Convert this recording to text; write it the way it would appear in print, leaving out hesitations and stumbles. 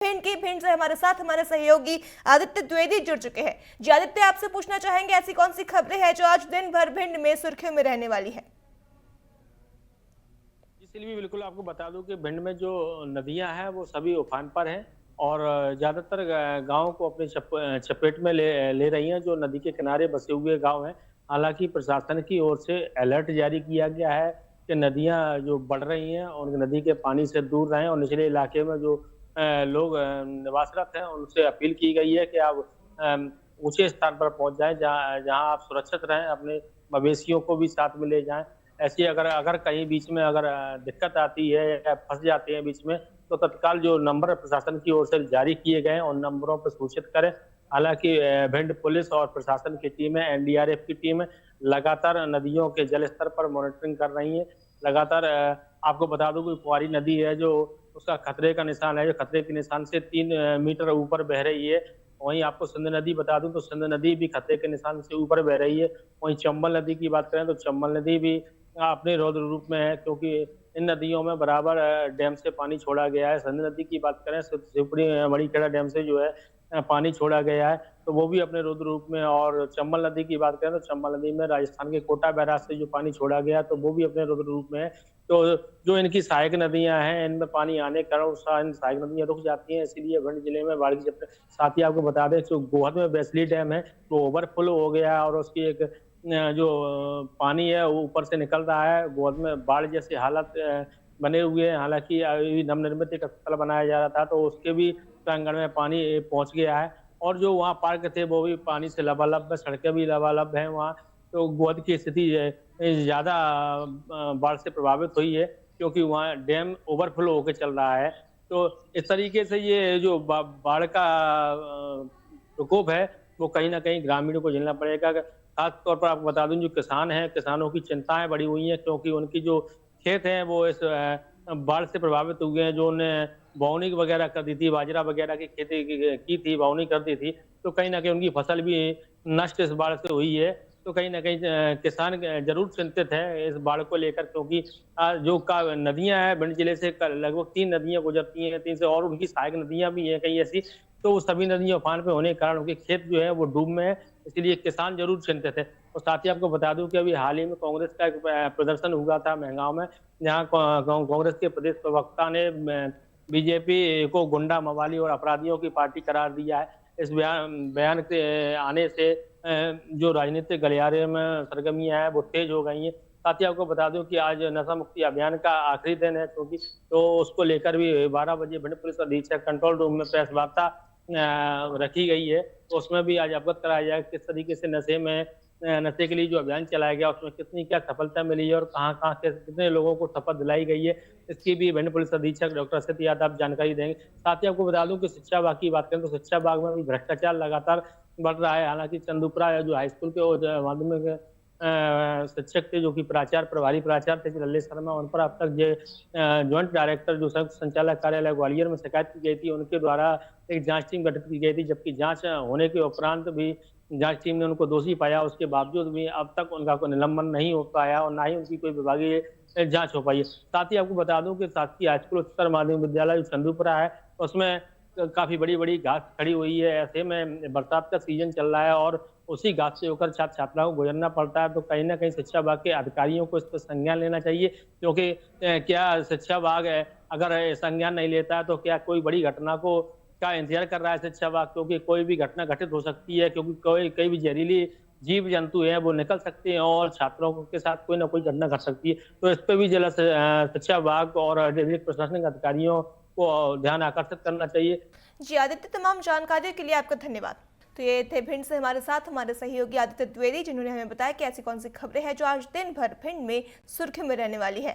भिंड से हमारे साथ हमारे सहयोगी आदित्य द्विवेदी जुड़ चुके हैं। जी आदित्य, आपसे पूछना चाहेंगे ऐसी कौन सी खबरें हैं जो आज दिन भर भिंड में सुर्खियों में रहने वाली है? इसलिए बिल्कुल आपको बता दूं कि भिंड में जो नदियां हैं वो सभी उफान पर हैं और ज्यादातर गांव को अपनी चपेट में ले रही हैं जो नदी के किनारे बसे हुए गांव हैं। हालांकि प्रशासन की ओर से अलर्ट जारी किया गया है कि नदियां जो बढ़ रही हैं और नदी के पानी से दूर रहें और निचले इलाके में जो लोग निवासरत हैं उनसे अपील की गई है कि आप ऊंचे स्थान पर पहुंच जाएं जहां जहां आप सुरक्षित रहें, अपने मवेशियों को भी साथ में ले जाएं। ऐसी अगर अगर कहीं बीच में अगर दिक्कत आती है या फंस जाते हैं बीच में, तो तत्काल जो नंबर प्रशासन की ओर से जारी किए गए हैं उन नंबरों पर सूचित करें। हालांकि भिंड पुलिस और प्रशासन की टीमें, एनडीआरएफ की टीमें लगातार नदियों के जल स्तर पर मॉनिटरिंग कर रही हैं। लगातार आपको बता दूं कि कुंवारी नदी है जो उसका खतरे का निशान है, जो खतरे के निशान से 3 मीटर ऊपर बह रही है। वहीं आपको सिंध नदी बता दूं तो सिंध नदी भी खतरे के निशान से ऊपर बह रही है। वहीं चंबल नदी की बात करें तो चंबल नदी भी अपने रौद्र रूप में है, क्योंकि इन नदियों में बराबर डैम से पानी छोड़ा गया है। सिंध नदी की बात करें शिवपुरी मणिखेड़ा डैम से जो है पानी छोड़ा गया है, तो वो भी अपने रौद्र रूप में। और चंबल नदी की बात करें तो चंबल नदी में राजस्थान के कोटा बैराज से जो पानी छोड़ा गया तो वो भी अपने रौद्र रूप में है। तो जो इनकी सहायक नदियां हैं इनमें पानी आने के कारण इन सहायक नदियां रुक जाती हैं, इसीलिए भिंड जिले में बाढ़ की। साथ ही आपको बता दें जो गोहद में बेसली डैम है वो ओवरफ्लो हो गया है और उसकी एक जो पानी है वो ऊपर से निकल रहा है। गोहद में बाढ़ जैसी हालत बने हुए हैं। हालांकि अभी नवनिर्मित एक अस्पताल बनाया जा रहा था तो उसके भी प्रांगण में पानी पहुंच गया है और जो वहाँ पार्क थे वो भी पानी से लबालब है, सड़कें भी लबालब हैं वहाँ। तो गोहद की स्थिति ज्यादा बाढ़ से प्रभावित हुई है क्योंकि वहाँ डैम ओवरफ्लो होकर चल रहा है। तो इस तरीके से ये जो बाढ़ का प्रकोप है वो कहीं ना कहीं ग्रामीणों को झेलना पड़ेगा। खास तौर पर आपको बता दूं जो किसान हैं, किसानों की चिंताएं बढ़ी हुई हैं क्योंकि उनकी जो खेत हैं वो इस बाढ़ से प्रभावित हुए हैं। जो उन्हें बावनी वगैरह कर दी थी, बाजरा वगैरह की खेती की थी, बावनी कर दी थी, तो कहीं ना कहीं उनकी फसल भी नष्ट इस बाढ़ से हुई है। तो कहीं ना कहीं किसान जरूर चिंतित है इस बाढ़ को लेकर, क्योंकि जो नदियां हैं भिंड जिले से लगभग 3 नदियां गुजरती हैं, 3 से और उनकी सहायक नदियां भी हैं कई ऐसी। तो वो सभी नदियां उफान पे होने के कारण उनके खेत जो है वो डूब में है, इसीलिए किसान जरूर चिंतित है। और साथ ही आपको बता दूं कि अभी हाल ही में कांग्रेस का एक प्रदर्शन हुआ था महंगांव में, जहां कांग्रेस के प्रदेश प्रवक्ता ने बीजेपी को गुंडा, मवाली और अपराधियों की पार्टी करार दिया है। इस बयान के आने से जो राजनीतिक गलियारे में सरगर्मियां हैं वो तेज हो गई हैं। साथ ही आपको बता दूं कि आज नशा मुक्ति अभियान का आखिरी दिन है, क्योंकि तो उसको लेकर भी 12 बजे भिंड पुलिस अधीक्षक कंट्रोल रूम में प्रेस वार्ता रखी गई है। तो उसमें भी आज अवगत कराया जाए किस तरीके से नशे के लिए जो अभियान चलाया गया उसमें कितनी क्या सफलता मिली है और कहाँ कहाँ कितने लोगों को शपथ दिलाई गई है, इसकी भी भिंड पुलिस अधीक्षक डॉक्टर सत्य यादव जानकारी देंगे। साथ ही आपको बता दूं कि शिक्षा विभाग की बात करें तो शिक्षा विभाग में भी भ्रष्टाचार लगातार बढ़ रहा है। हालांकि चंदुपुरा जो हाई स्कूल के माध्यमिक शिक्षक थे, जो कि प्रभारी प्राचार्य थे लल्ले शर्मा, उन पर अब तक ज्वाइंट डायरेक्टर जो संयुक्त संचालक कार्यालय ग्वालियर में शिकायत की गई थी, उनके द्वारा एक जांच टीम गठित की गई थी, जबकि जांच होने के उपरांत भी जांच टीम ने उनको दोषी पाया। उसके बावजूद भी अब तक उनका कोई निलंबन नहीं हो पाया और ना ही उनकी कोई विभागीय जांच हो पाई है। साथ ही आपको बता दूं कि शासकीय हाईस्कूल उच्चतर माध्यमिक विद्यालय जो चंदूपुरा है उसमें काफी बड़ी बड़ी घास खड़ी हुई है। ऐसे में बरसात का सीजन चल रहा है और उसी घास से होकर छात्र छात्राओं को गुजरना पड़ता है। तो कहीं ना कहीं शिक्षा विभाग के अधिकारियों को इस पर संज्ञान लेना चाहिए, क्योंकि क्या शिक्षा विभाग अगर संज्ञान नहीं लेता है तो क्या कोई बड़ी घटना को का इंतजार कर रहा है शिक्षा विभाग, क्योंकि कोई भी घटना घटित हो सकती है, क्योंकि कई भी जहरीली जीव जंतु हैं वो निकल सकते हैं और छात्रों के साथ कोई ना कोई घटना घट सकती है। तो इस पर भी जिला शिक्षा विभाग और डिस्ट्रिक्ट प्रशासनिक अधिकारियों को ध्यान आकर्षित करना चाहिए। जी आदित्य, तमाम जानकारियों के लिए आपका धन्यवाद। तो ये थे भिंड से हमारे साथ हमारे सहयोगी आदित्य द्विवेदी, जिन्होंने हमें बताया कि ऐसी कौन सी खबरें हैं जो आज दिन भर भिंड में सुर्खियों में रहने वाली है।